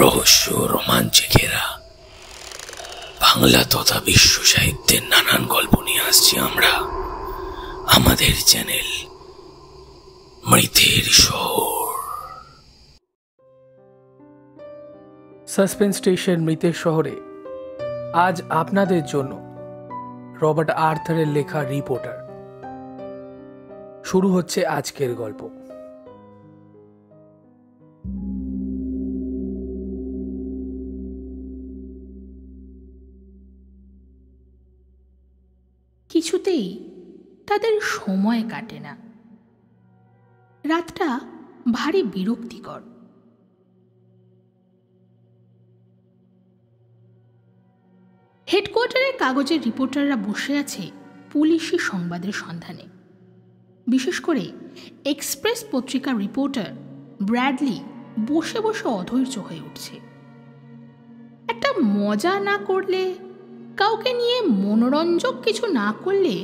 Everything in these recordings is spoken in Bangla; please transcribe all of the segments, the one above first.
রহস্য রোমাঞ্চে ঘেরা বাংলা তথা বিশ্ব সাহিত্যের নানান গল্প নিয়ে আসছি আমরা আমাদের চ্যানেল মৃতের শহর। সাসপেন্স স্টেশন মৃতের শহরে আজ আপনাদের জন্য রবার্ট আর্থারের লেখা রিপোর্টার। শুরু হচ্ছে আজকের গল্প। কিছুতেই তাদের সময় কাটে না। রাতটা ভারী বিরক্তিকর। হেডকোয়ার্টারের কাগজের রিপোর্টাররা বসে আছে পুলিশি সংবাদের সন্ধানে। বিশেষ করে এক্সপ্রেস পত্রিকার রিপোর্টার ব্র্যাডলি বসে বসে অধৈর্য হয়ে উঠছে। একটা মজা না করলে, কাউকে নিয়ে মনোরঞ্জক কিছু না করলে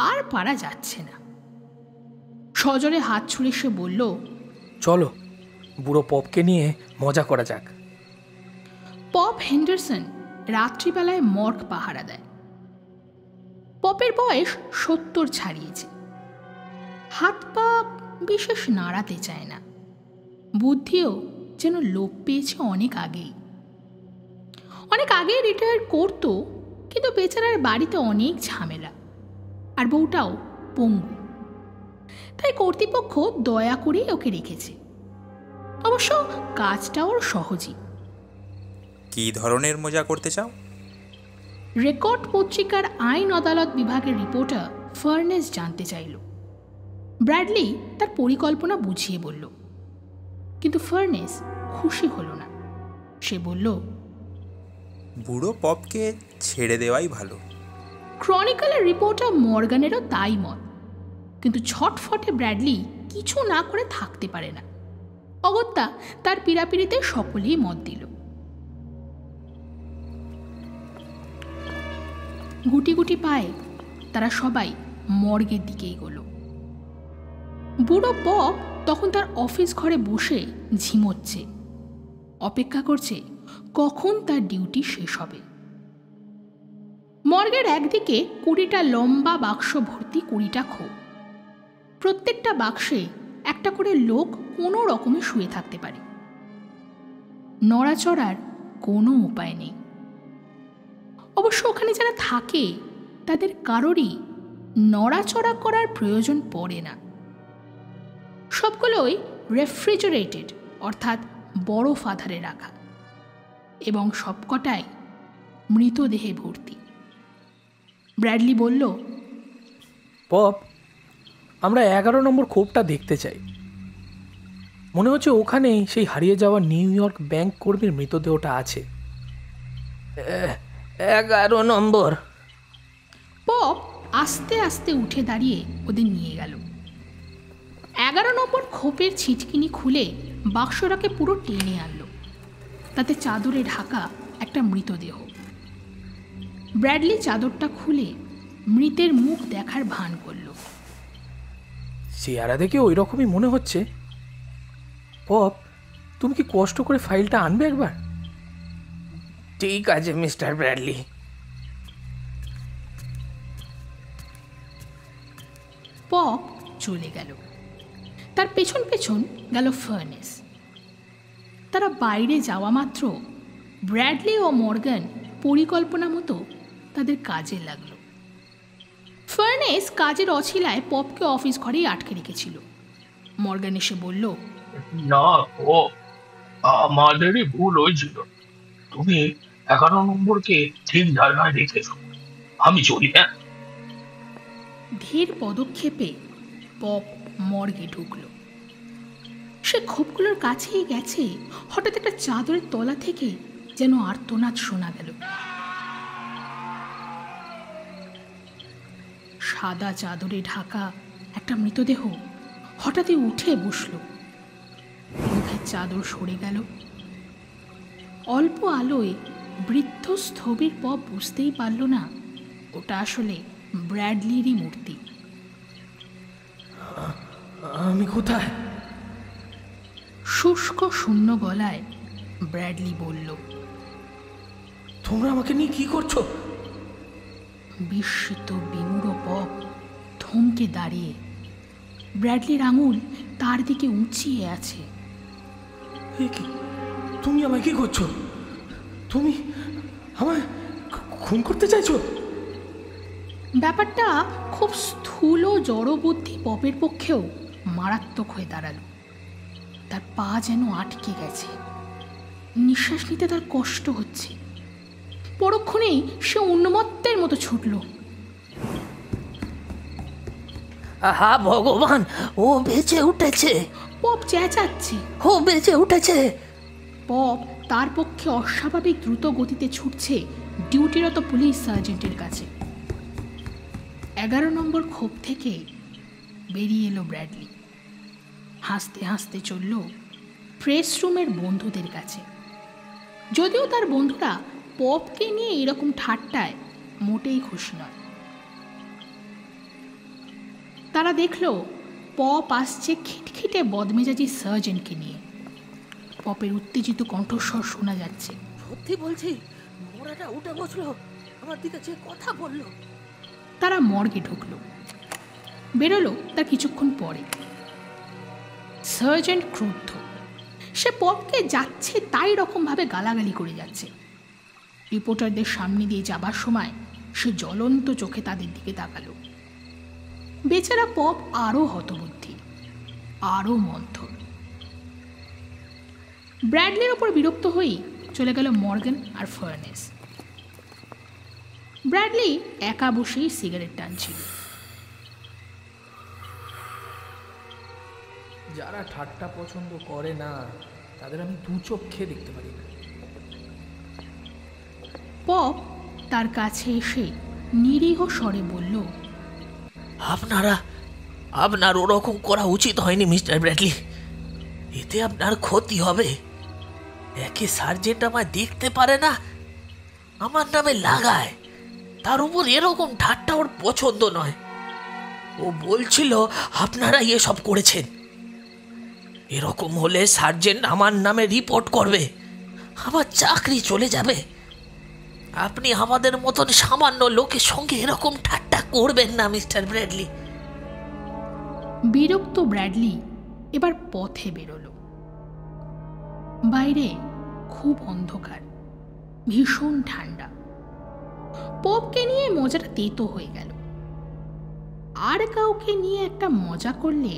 আর পারা যাচ্ছে না। সজোরে হাত ছুঁড়ে সে বলল, চলো বুড়ো পপকে নিয়ে মজা করা যাক। পপ হেন্ডারসন রাত্রিবেলায় মর্গ পাহারা দেয়। পপের বয়স 70 ছাড়িয়েছে। হাত পা বিশেষ নাড়াতে চায় না। বুদ্ধিও যেন লোপ পেয়েছে অনেক আগেই রিটায়ার করতো, কিন্তু বেচারার বাড়িতে অনেক ঝামেলা, আর বউটাও পঙ্গু। তাই কর্তৃপক্ষ দয়া করেই ওকে রেখেছে। অবশ্য কাজটা ওর সহজই। কি ধরনের মজা করতে চাও? রেকর্ড পত্রিকার আইন আদালত বিভাগের রিপোর্টার ফার্নেস জানতে চাইল। ব্র্যাডলি তার পরিকল্পনা বুঝিয়ে বলল, কিন্তু ফার্নেস খুশি হল না। সে বলল, বুড়ো পপকে ছেড়ে দেওয়াই ভালো। ক্রনিকলের রিপোর্টার মর্গানেরও তাই মত, কিন্তু ছটফটে ব্র্যাডলি কিছু না করে থাকতে পারে না। অগত্যা তার পীড়াপিড়িতে সকলেই মত দিল। গুটি গুটি পায়ে তারা সবাই মর্গের দিকে এগোলো। বুড়ো পপ তখন তার অফিস ঘরে বসে ঝিমোচ্ছে, অপেক্ষা করছে কখন তার ডিউটি শেষ হবে। মর্গের একদিকে 20টা লম্বা বাক্স ভর্তি 20টা খোপ। প্রত্যেকটা বাক্সে একটা করে লোক কোনো রকমে শুয়ে থাকতে পারে। নড়াচড়ার কোনো উপায় নেই। অবশ্য ওখানে যারা থাকে তাদের কারোরই নড়াচড়া করার প্রয়োজন পড়ে না। সবগুলোই রেফ্রিজারেটেড অর্থাৎ বরফ আধারে রাখা, এবং সবকটাই মৃতদেহে ভর্তি। ব্র্যাডলি বলল, পপ, আমরা 11 নম্বর খোপটা দেখতে চাই। মনে হচ্ছে ওখানেই সেই হারিয়ে যাওয়া নিউ ইয়র্ক ব্যাংক কর্মীর মৃতদেহটা আছে। 11 নম্বর। পপ আস্তে আস্তে উঠে দাঁড়িয়ে ওদের নিয়ে গেল। 11 নম্বর খোপের ছিটকিনি খুলে বাক্সটাকে পুরো টেনে আনলো। তাতে চাদরে ঢাকা একটা মৃতদেহ। ব্র্যাডলি চাদরটা খুলে মৃতের মুখ দেখার ভান করল। চেহারা দেখে ওই রকমই মনে হচ্ছে। পপ, তুমি কি কষ্ট করে ফাইলটা আনবে একবার? ঠিক আছে মিস্টার ব্র্যাডলি। পপ চলে গেল। তার পেছন পেছন গেল ফার্নেস। তারা বাইরে যাওয়া মাত্র ব্র্যাডলি ও মর্গান পরিকল্পনা মতো তাদের কাজে লাগলো। ফার্নেস কাজের অছিলায় পপকে অফিস ঘরেই আটকে রেখেছিল। মর্গান এসে বলল, না পপ, আমাদেরই ভুল হয়েছিল। তুমি 11 নম্বরকে ঠিক জায়গায় রেখেছো। আমি চলি। হ্যাঁ। ধীর পদক্ষেপে পপ মর্গে ঢুকল। সে খোপগুলোর কাছেই গেছে, হঠাৎ একটা চাদরের তলা থেকে যেন আর্তনাদ শোনা গেল। সাদা চাদরে ঢাকা একটা মৃতদেহ হঠাৎই উঠে বসল। মুখের চাদর সরে গেল। অল্প আলোয় বৃদ্ধ স্থবির পপ বুঝতেই পারল না ওটা আসলে ব্র্যাডলিরই মূর্তি। আমি কোথায়? শুষ্ক শূন্য গলায় ব্র্যাডলি বলল। তোমরা আমাকে নিয়ে কি করছো? বিস্মিত বিমূঢ় পপ থমকে দাঁড়িয়ে, ব্র্যাডলির আঙুল তার দিকে উঁচিয়ে আছে। তুমি আমায় কি করছো? তুমি আমায় খুন করতে চাইছো? ব্যাপারটা খুব স্থূল জড়বুদ্ধি পপের পক্ষেও মারাত্মক হয়ে দাঁড়ালো। তার পা যেন আটকে গেছে, নিঃশ্বাস নিতে তার কষ্ট হচ্ছে। পরক্ষণেই সে উন্মত্তের মতো ছুটল। আহা ভগবান, ও বেঁচে উঠেছে! পপ চেঁচাচ্ছে। ও বেঁচে উঠেছে! পপ তার পক্ষে অস্বাভাবিক দ্রুত গতিতে ছুটছে ডিউটিরত পুলিশ সার্জেন্টের কাছে। 11 নম্বর খোপ থেকে বেরিয়ে এলো ব্র্যাডলি। হাসতে হাসতে চলল প্রেস রুমের বন্ধুদের কাছে। যদিও তার বন্ধুরা পপকে নিয়ে এরকম ঠাট্টায় মোটেই খুশি নয়। তারা দেখল পপ আসছে খিটখিটে বদমেজাজি সার্জেন্টকে নিয়ে। পপের উত্তেজিত কণ্ঠস্বর শোনা যাচ্ছে। সত্যি বলছি, মোড়াটা উঠে বসলো, আমার দিকে যে কথা বললো। তারা মর্গে ঢুকল। বেরোলো তার কিছুক্ষণ পরে। সার্জেন্ট ক্রুদ্ধ। সে পপকে যাচ্ছে তাই রকমভাবে গালাগালি করে যাচ্ছে। রিপোর্টারদের সামনে দিয়ে যাবার সময় সে জ্বলন্ত চোখে তাদের দিকে তাকালো। বেচারা পপ আরও হতবুদ্ধি, আরও মন্থর। ব্র্যাডলির ওপর বিরক্ত হয়েই চলে গেল মর্গান আর ফার্নেস। ব্র্যাডলি একা বসেই সিগারেট টানছিল। যারা ঠাট্টা পছন্দ করে না তাদের আমি দু চোখে দেখতে পারি না। পপ তার কাছে এসে নিরীহ স্বরে বলল, আপনার ওরকম করা উচিত হয়নি মিস্টার ব্র্যাডলি। এতে আপনার ক্ষতি হবে। একে সার্জেন্ট আমায় দেখতে পারে না, আমার নামে লাগায়, তার উপর এরকম ঠাট্টা ওর পছন্দ নয়। ও বলছিল আপনারা এসব করেছেন। এরকম হলে সার্জেন্ট আমার নামে রিপোর্ট করবে, আমার চাকরি চলে যাবে। আপনি আমাদের মতন সামান্য লোকের সঙ্গে এরকম ঠাট্টা করবেন না মিস্টার ব্র্যাডলি। বিরক্ত ব্র্যাডলি এবার পথে বেরোলো। বাইরে খুব অন্ধকার, ভীষণ ঠান্ডা। পপকে নিয়ে মজাটা তেতো হয়ে গেল। আর কাউকে নিয়ে একটা মজা করলে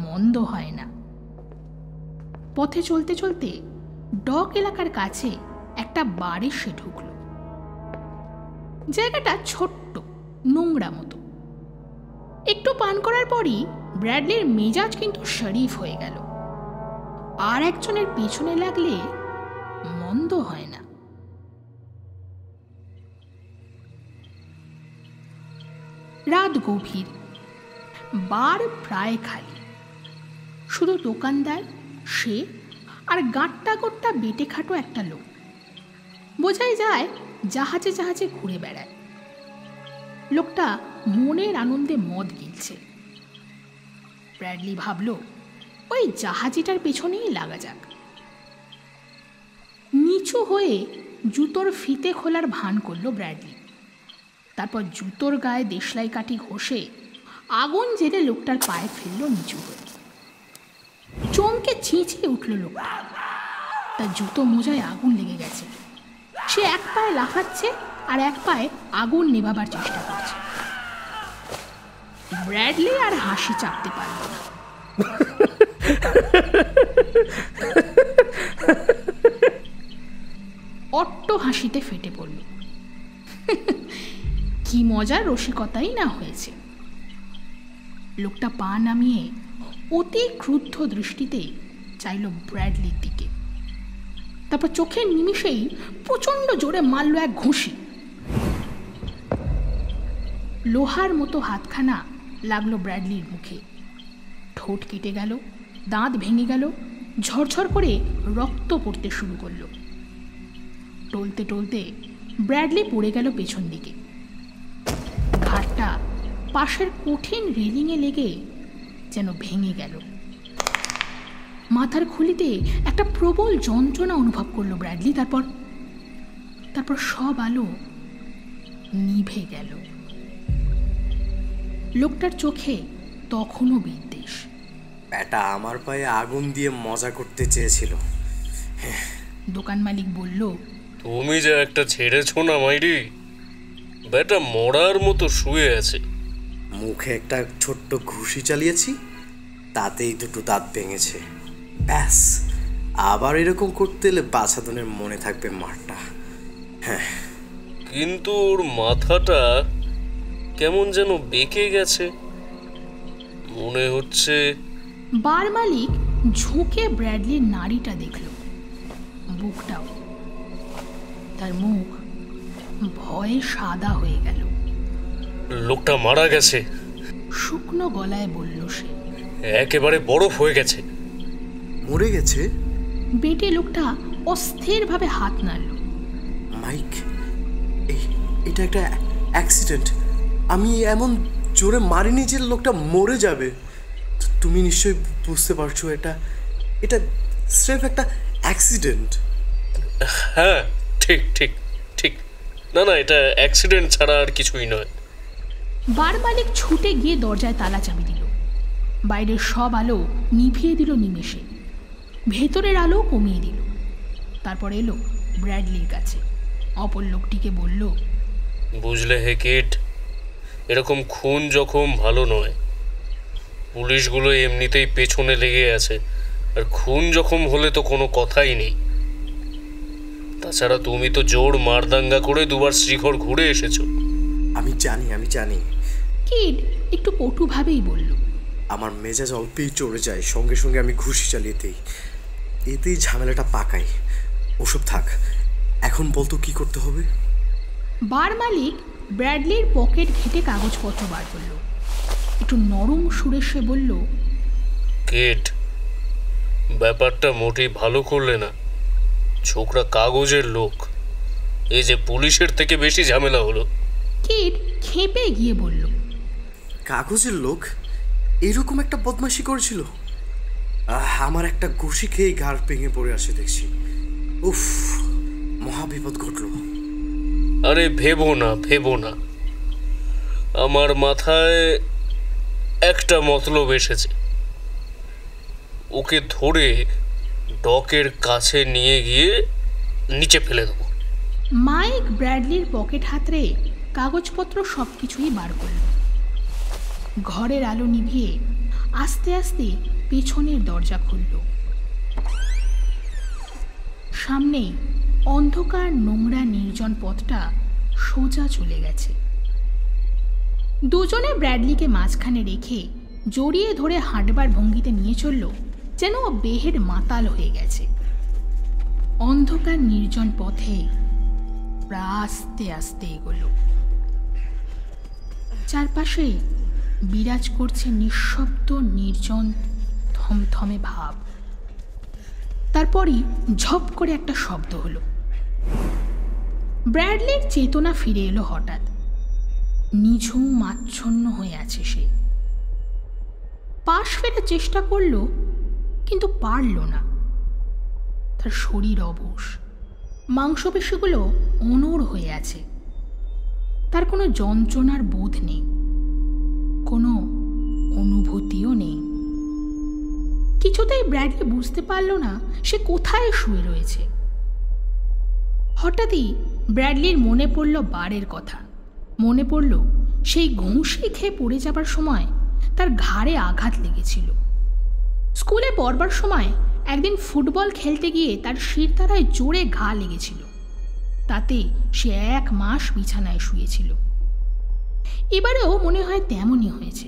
মন্দ হয় না। পথে চলতে চলতে ডক এলাকার কাছে একটা বারে সে ঢুকল। জায়গাটা ছোট্ট, নোংরা মতো। একটু পান করার পরই ব্র্যাডলির মেজাজ কিন্তু শরীফ হয়ে গেল। আর একজনের পেছনে লাগলে মন্দ হয় না। রাত গভীর, বার প্রায় খালি। শুধু দোকানদার, সে আর গাঁট্টা গোট্টা বেটে খাটো একটা লোক। বোঝাই যায় জাহাজে জাহাজে ঘুরে বেড়ায়। লোকটা মনের আনন্দে মদ গিলছে। ব্র্যাডলি ভাবল ওই জাহাজিটার পেছনেই লাগা যাক। নিচু হয়ে জুতোর ফিতে খোলার ভান করল ব্র্যাডলি। তারপর জুতোর গায়ে দেশলাই কাঠি ঘষে আগুন জেলে লোকটার পায়ে ফেলল নিচু হয়ে। চমকে চেঁচিয়ে উঠল লোকটা। তার জুতো মোজায় আগুন লেগে গেছে। সে এক পায়ে লাফাচ্ছে আর এক পায়ে আগুন নেভাবার চেষ্টা করছে। ব্র্যাডলি আর হাসি চাপতে পারল না। অট্ট হাসিতে ফেটে পড়ল। কি মজার রসিকতাই না হয়েছে। লোকটা পা নামিয়ে অতি ক্রুদ্ধ দৃষ্টিতে চাইল ব্র্যাডলির দিকে। তারপর চোখের নিমিষেই প্রচণ্ড জোরে মারল এক ঘুষি। লোহার মতো হাতখানা লাগলো ব্র্যাডলির মুখে। ঠোঁট কেটে গেল, দাঁত ভেঙে গেল, ঝরঝর করে রক্ত পড়তে শুরু করলো। টলতে টলতে ব্র্যাডলি পড়ে গেল পেছন দিকে। ঘাটটা পাশের কঠিন রেলিংয়ে লেগে যেন ভেঙে গেল। মাথার খুলিতে একটা প্রবল যন্ত্রণা অনুভব করলো ব্র্যাডলি। তারপর সব আলো নিভে গেল। লোকটার চোখে তখনও বিদ্বেষ। ব্যাটা আমার পায়ে আগুন দিয়ে মজা করতে চেয়েছিল। দোকান মালিক বলল, তুমি যা একটা ছেড়েছো না মাইরি, ব্যাটা মরার মতো শুয়ে আছে। মুখে একটা ছোট্ট ঘুষি চালিয়েছি, তাতেই দুটো দাঁত ভেঙেছে। ব্যাস, আবার এরকম করতে এলে বাছাধনের মনে থাকবে মারটা। হ্যাঁ, কিন্তু ওর মাথাটা কেমন যেন বেঁকে গেছে মনে হচ্ছে। বার মালিক ঝুঁকে ব্র্যাডলির নাড়িটা দেখল, বুকটাও। তার মুখ ভয়ে সাদা হয়ে গেল। লোকটা মারা গেছে, শুকনো গলায় বলল সে। একেবারে বরফ হয়ে গেছে। মরে গেছে? বেটে লোকটা অস্থিরভাবে হাত নাড়ল। মাইক, এটা একটা অ্যাক্সিডেন্ট। আমি এমন জোরে মারিনি যে লোকটা মরে যাবে। তুমি নিশ্চয়ই বুঝতে পারছো এটা স্রেফ একটা অ্যাক্সিডেন্ট। হ্যাঁ, ঠিক ঠিক ঠিক। না না, এটা অ্যাক্সিডেন্ট ছাড়া আর কিছুই নয়। বার মালিক ছুটে গিয়ে দরজায় তালা চাবি দিল। বাইরের সব আলো নিভিয়ে দিল নিমেষে, ভেতরের আলো কমিয়ে দিল। তারপর এলো ব্র্যাডলির কাছে। অপর লোকটিকে বলল, বুঝলে হে কিড, এরকম খুন জখম ভালো নয়। পুলিশগুলো এমনিতেই পেছনে লেগে আছে, আর খুন জখম হলে তো কোনো কথাই নেই। তাছাড়া তুমি তো জোর মারদাঙ্গা করে দুবার শ্রীঘর ঘুরে এসেছো। আমি জানি। কিড একটু কটুভাবেই বলল, আমার মেজাজ অল্পেই চড়ে যায়, সঙ্গে সঙ্গে আমি ঘুষি চালিয়ে দিই। এতেই ঝামেলাটা পাকাই। ওসব থাক, এখন বলতো কি করতে হবে? বার মালিক ব্র্যাডলির পকেট ঘেটে কাগজপত্র বার করল। একটু নরম সুরে সে বলল, কিড, ব্যাপারটা মোটেই ভালো করলে না। ছোকরা কাগজের লোক, এই যে পুলিশের থেকে বেশি ঝামেলা হলো। কিড খেপে গিয়ে বলল, কাগজের লোক এরকম একটা বদমাশি করেছিল? আমার একটা ঘুষি খেয়ে ঘাড় ভেঙে পড়ে আসে দেখছি। উফ, মহাবিপদ ঘটল। আরে ভেবো না, আমার মাথায় একটা মতলব এসেছে। ওকে ধরে ডকের কাছে নিয়ে গিয়ে নিচে ফেলে দেবো। মাইক ব্র্যাডলির পকেট হাতড়ে কাগজপত্র সব কিছুই বার করল। ঘরের আলো নিভিয়ে আস্তে আস্তে পেছনের দরজা খুলল। সামনেই অন্ধকার নোংরা নির্জন পথটা সোজা চলে গেছে। দুজনে ব্র্যাডলিকে মাঝখানে রেখে জড়িয়ে ধরে হাঁটবার ভঙ্গিতে নিয়ে চলল, যেন বেহেড মাতাল হয়ে গেছে। অন্ধকার নির্জন পথে আস্তে আস্তে এগোলো। চারপাশে বিরাজ করছে নিঃশব্দ নির্জন থমথমে ভাব। তারপরই ঝপ করে একটা শব্দ হলো। ব্র্যাডলির চেতনা ফিরে এলো হঠাৎ। নিঝুম আচ্ছন্ন হয়ে আছে সে। পাশ ফেরার চেষ্টা করল, কিন্তু পারল না। তার শরীর অবশ, মাংসপেশিগুলো অনড় হয়ে আছে। তার কোনো যন্ত্রণার বোধ নেই, কোনো অনুভূতিও নেই। কিছুতেই ব্র্যাডলি বুঝতে পারল না সে কোথায় শুয়ে রয়েছে। হঠাৎই ব্র্যাডলির মনে পড়ল বারের কথা। মনে পড়ল সেই ঘুষি খেয়ে পড়ে যাবার সময় তার ঘাড়ে আঘাত লেগেছিল। স্কুলে পড়বার সময় একদিন ফুটবল খেলতে গিয়ে তার শিরদাঁড়ায় জোরে ঘা লেগেছিল। তাতে সে 1 মাস বিছানায় শুয়েছিল। এবারেও মনে হয় তেমনই হয়েছে।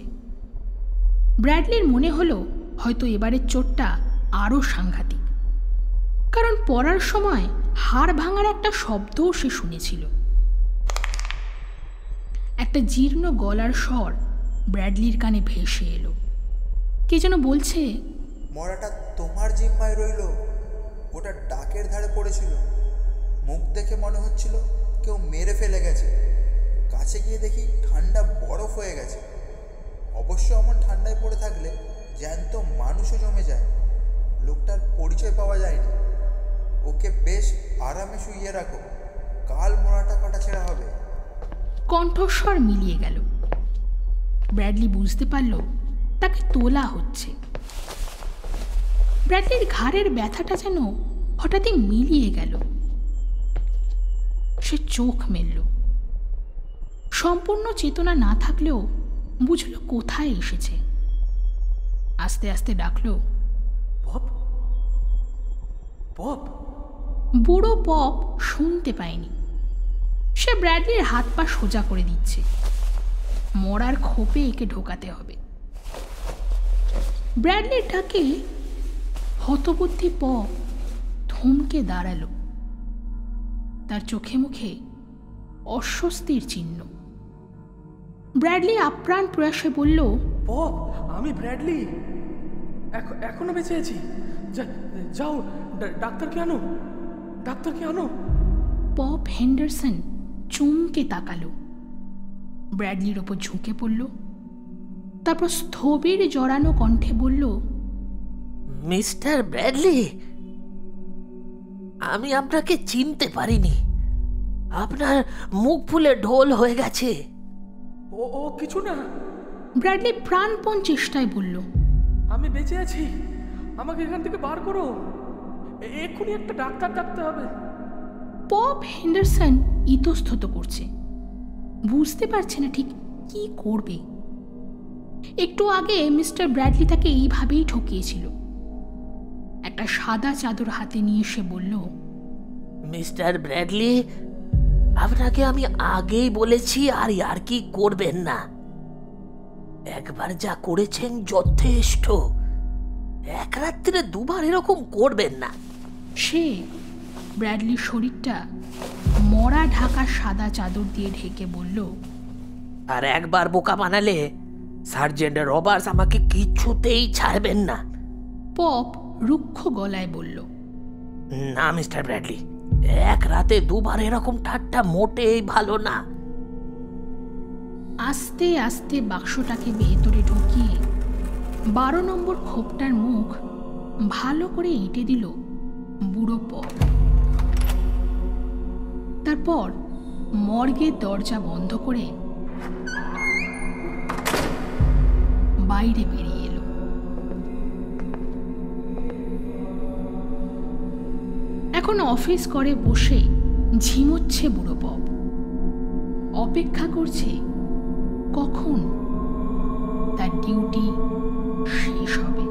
ব্র্যাডলির মনে হলো হয়তো এবারের চোটটা আরও সাংঘাতিক, কারণ পড়ার সময় হাড় ভাঙার একটা শব্দও সে শুনেছিল। একটা জীর্ণ গলার স্বর ব্র্যাডলির কানে ভেসে এলো। কে যেন বলছে, মরাটা তোমার জিম্মায় রইল। ওটা ডাকের ধারে পড়েছিল। মুখ দেখে মনে হচ্ছিল কেউ মেরে ফেলে গেছে। কাছে গিয়ে দেখি ঠান্ডা বরফ হয়ে গেছে। অবশ্য এমন ঠান্ডায় পড়ে থাকলে জ্যান্ত মানুষও জমে যায়। লোকটার পরিচয় পাওয়া যায়নি। ওকে বেশ আরামে শুইয়ে রাখো, কাল মোড়াটা কাটা ছেঁড়া হবে। কণ্ঠস্বর মিলিয়ে গেল। ব্র্যাডলি বুঝতে পারল তাকে তোলা হচ্ছে। ব্র্যাডলির ঘাড়ের ব্যথাটা যেন হঠাৎই মিলিয়ে গেল। সে চোখ মেলল। সম্পূর্ণ চেতনা না থাকলেও বুঝল কোথায় এসেছে। আস্তে আস্তে ডাকল, পপ, পপ। বুড়ো পপ শুনতে পায়নি। সে ব্র্যাডলির হাত পা সোজা করে দিচ্ছে। মরার খোপে একে ঢোকাতে হবে। ব্র্যাডলির ডাকে হতবুদ্ধি পপ থমকে দাঁড়ালো। তার চোখে মুখে অস্বস্তির চিহ্ন। ব্র্যাডলি আপ্রাণ প্রয়াসে বলল, পপ, আমি ব্র্যাডলি, এখনো বেঁচে আছি। যাও, ডাক্তারকে আনো, ডাক্তারকে আনো। পপ হেন্ডারসন চমকে তাকালো। ব্র্যাডলির ওপর ঝুঁকে পড়ল। তারপর স্থবির জড়ানো কণ্ঠে বলল, মিস্টার ব্র্যাডলি, আমি আপনাকে চিনতে পারিনি। আপনার মুখ ফুলে ঢোল হয়ে গেছে। ও কিছু না। ব্র্যাডলি প্রাণপণ চেষ্টায় বলল, আমি বেঁচে আছি, আমাকে এখান থেকে বার করো, এক্ষুনি একটা ডাক্তার ডাকতে হবে। পপ হেন্ডারসন ইতস্তত করছে, বুঝতে পারছে না ঠিক কি করবে। একটু আগে মিস্টার ব্র্যাডলি তাকে এইভাবেই ঠকিয়েছিল। একটা সাদা চাদর হাতে নিয়ে সে বলল, মিস্টার ব্র্যাডলি, আপনাকে আমি আগেই বলেছি আর কি করবেন না। একবার যা করেছেন যথেষ্ট। এক রাত্রে দুবার এরকম করবেন না। সে ব্র্যাডলির শরীরটা মরা ঢাকা সাদা চাদর দিয়ে ঢেকে বলল, আর একবার বোকা বানালে সার্জেন্ট রবার্টস আমাকে কিছুতেই ছাড়বেন না। পপ রুক্ষ গলায় বলল, না মিস্টার ব্র্যাডলি, এক রাতে দুবার এরকম ঠাট্টা মোটেই ভালো না। আস্তে আস্তে বাক্সটাকে ভেতরে ঢুকিয়ে 12 নম্বর খোপটার মুখ ভালো করে এঁটে দিল বুড়ো পপ। তারপর মর্গের দরজা বন্ধ করে বাইরে বেরিয়ে এলো। এখন অফিস করে বসে ঝিমোচ্ছে বুড়ো পপ। অপেক্ষা করছে কখন তার ডিউটি শেষ হবে।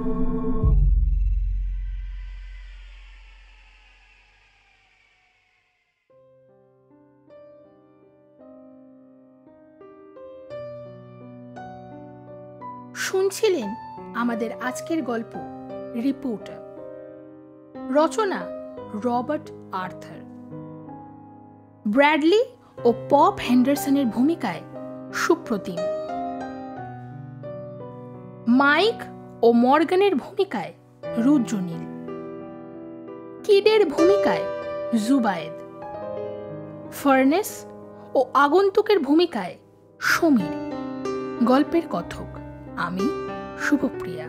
শুনছিলেন আমাদের আজকের গল্প রিপোর্টার। রচনা রবার্ট আর্থার। ব্র্যাডলি ও পপ হেন্ডারসনের ভূমিকায় সুপ্রতিম, মাইক ও মর্গানের ভূমিকায় রুদ্রনীল, কিডের ভূমিকায় জুবায়েদ, ফার্নেস ও আগন্তুকের ভূমিকায় সমীর। গল্পের কথক আমি শুভপ্রিয়া।